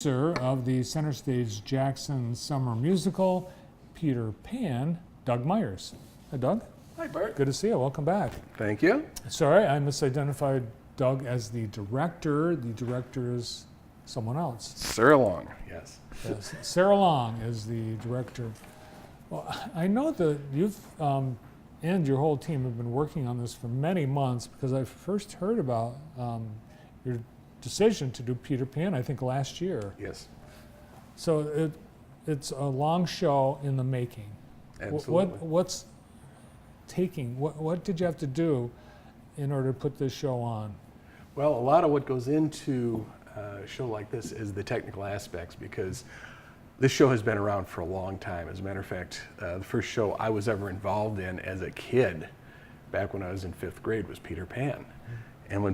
Of the Center Stage Jackson Summer Musical, Peter Pan, Doug Myers. Hi, Doug. Hi, Bart. Good to see you. Welcome back. Thank you. Sorry, I misidentified Doug as the director. The director is someone else. Sarah Long, yes. Yes. Sarah Long is the director. Well, I know that you've and your whole team have been working on this for many months because I first heard about your decision to do Peter Pan, I think, last year. Yes. So it's a long show in the making. Absolutely. What did you have to do in order to put this show on? Well, a lot of what goes into a show like this is the technical aspects, because this show has been around for a long time. As a matter of fact, the first show I was ever involved in as a kid, back when I was in 5th grade, was Peter Pan. And when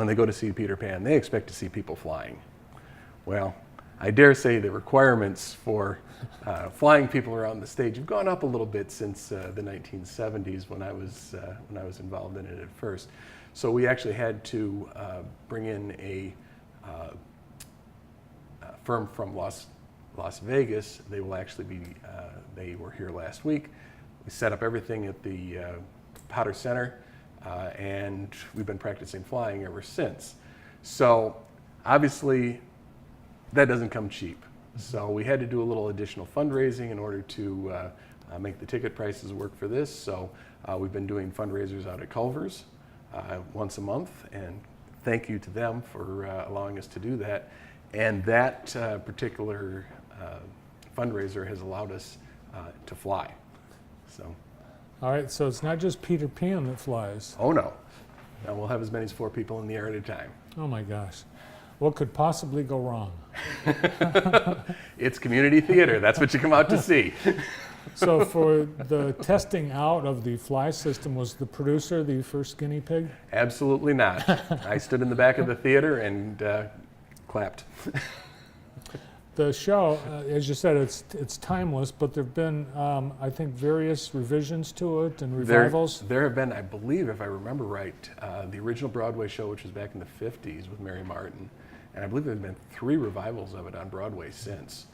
they go to see Peter Pan, they expect to see people flying. Well, I dare say the requirements for flying people around the stage have gone up a little bit since the 1970s when I was involved in it at first. So we actually had to bring in a firm from Las Vegas. They will actually be. They were here last week. We set up everything at the Potter Center. And we've been practicing flying ever since. So obviously that doesn't come cheap. So we had to do a little additional fundraising in order to make the ticket prices work for this. So we've been doing fundraisers out at Culver's once a month, and thank you to them for allowing us to do that. And that particular fundraiser has allowed us to fly. So. All right, so it's not just Peter Pan that flies. Oh, no. No, we'll have as many as 4 people in the air at a time. Oh, my gosh. What could possibly go wrong? It's community theater. That's what you come out to see. So for the testing out of the fly system, was the producer the first guinea pig? Absolutely not. I stood in the back of the theater and clapped. The show, as you said, it's timeless, but there have been, I think, various revisions to it and revivals. There have been, I believe, if I remember right, the original Broadway show, which was back in the 50s with Mary Martin, and I believe there have been 3 revivals of it on Broadway since.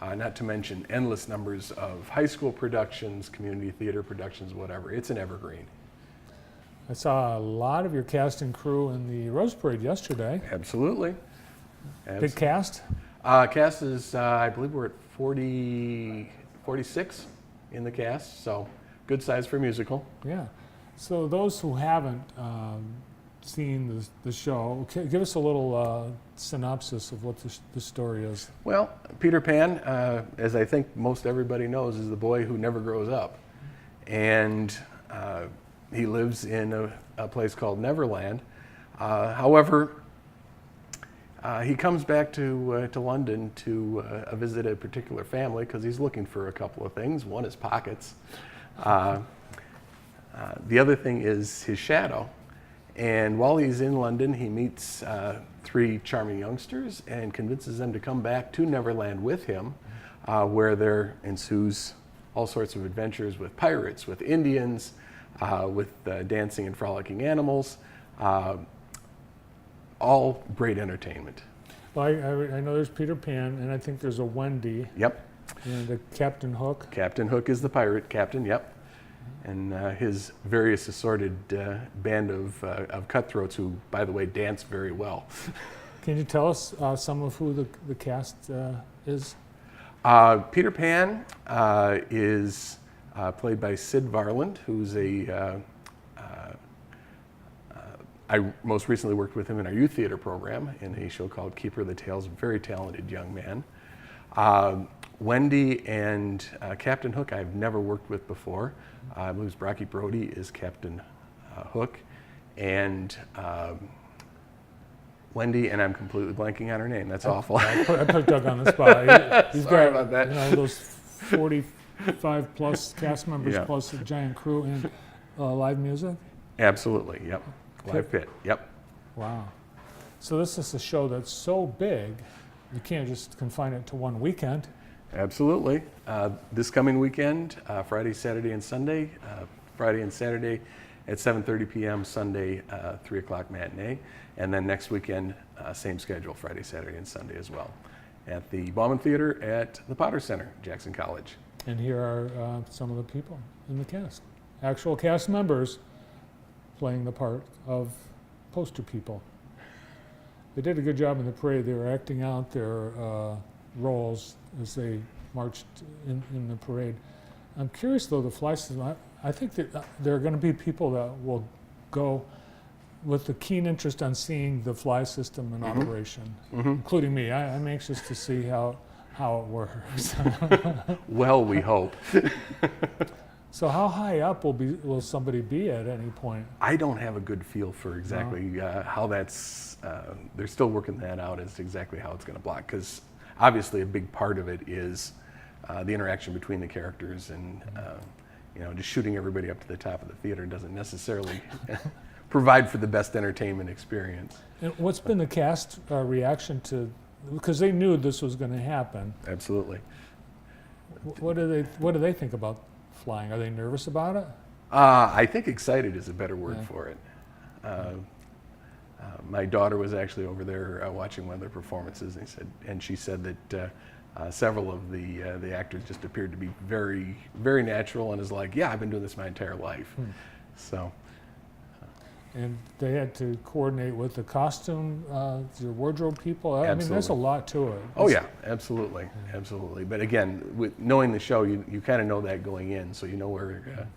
Not to mention endless numbers of high school productions, community theater productions, whatever. It's an evergreen. I saw a lot of your cast and crew in the Rose Parade yesterday. Absolutely. Big cast? Cast is, I believe we're at 46 in the cast, so good size for a musical. Yeah. So those who haven't seen the show, give us a little synopsis of what the story is. Well, Peter Pan, as I think most everybody knows, is the boy who never grows up. And he lives in a place called Neverland. However, he comes back to London to visit a particular family because he's looking for a couple of things. One is pockets. The other thing is his shadow. And while he's in London, he meets 3 charming youngsters and convinces them to come back to Neverland with him, where there ensues all sorts of adventures with pirates, with Indians, with dancing and frolicking animals. All great entertainment. Well, I know there's Peter Pan, and I think there's a Wendy. Yep. And a Captain Hook. Captain Hook is the pirate captain, yep. And his various assorted band of cutthroats who, by the way, dance very well. Can you tell us some of who the cast is? Peter Pan is played by Sid Varland, who's I most recently worked with him in our youth theater program in a show called Keeper of the Tales, a very talented young man. Wendy and Captain Hook I've never worked with before. I believe Brocky Brody is Captain Hook. And Wendy, and I'm completely blanking on her name. That's awful. I put Doug on the spot. He's Sorry got about that. Those 45 plus cast members plus a giant crew and live music. Absolutely, yep. Live pit, yep. Wow. So this is a show that's so big, you can't just confine it to one weekend. Absolutely. This coming weekend, Friday, Saturday, and Sunday. Friday and Saturday at 7:30 p.m. Sunday, 3 o'clock matinee. And then next weekend, same schedule, Friday, Saturday, and Sunday as well, at the Bauman Theater at the Potter Center, Jackson College. And here are some of the people in the cast. Actual cast members playing the part of poster people. They did a good job in the parade. They were acting out their roles as they marched in the parade. I'm curious though, the fly system, I think that there are going to be people that will go with a keen interest on seeing the fly system in operation, including me. I'm anxious to see how it works. Well, we hope. So how high up will somebody be at any point? I don't have a good feel for exactly how that's, they're still working that out as to exactly how it's going to block, because obviously a big part of it is the interaction between the characters, and just shooting everybody up to the top of the theater doesn't necessarily provide for the best entertainment experience. And what's been the cast reaction to, because they knew this was going to happen. Absolutely. What do they think about flying? Are they nervous about it? I think excited is a better word for it. My daughter was actually over there watching one of their performances, and she said that several of the actors just appeared to be very, very natural, and is like, yeah, I've been doing this my entire life. So. And they had to coordinate with the costume, your wardrobe people. I mean, there's a lot to it. Oh yeah, absolutely, absolutely. But again, with knowing the show, you kind of know that going in, so you know where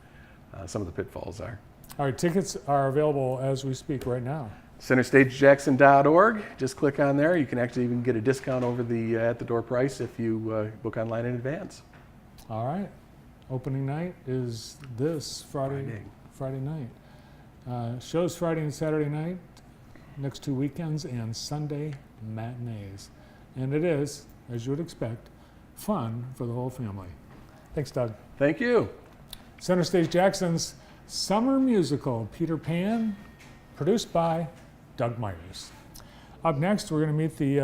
some of the pitfalls are. All right, tickets are available as we speak right now. CenterStageJackson.org. Just click on there. You can actually even get a discount over the at the door price if you book online in advance. All right. Opening night is this Friday night. Shows Friday and Saturday night, next 2 weekends, and Sunday matinees. And it is, as you would expect, fun for the whole family. Thanks, Doug. Thank you. Center Stage Jackson's summer musical, Peter Pan, produced by Doug Myers. Up next, we're going to meet the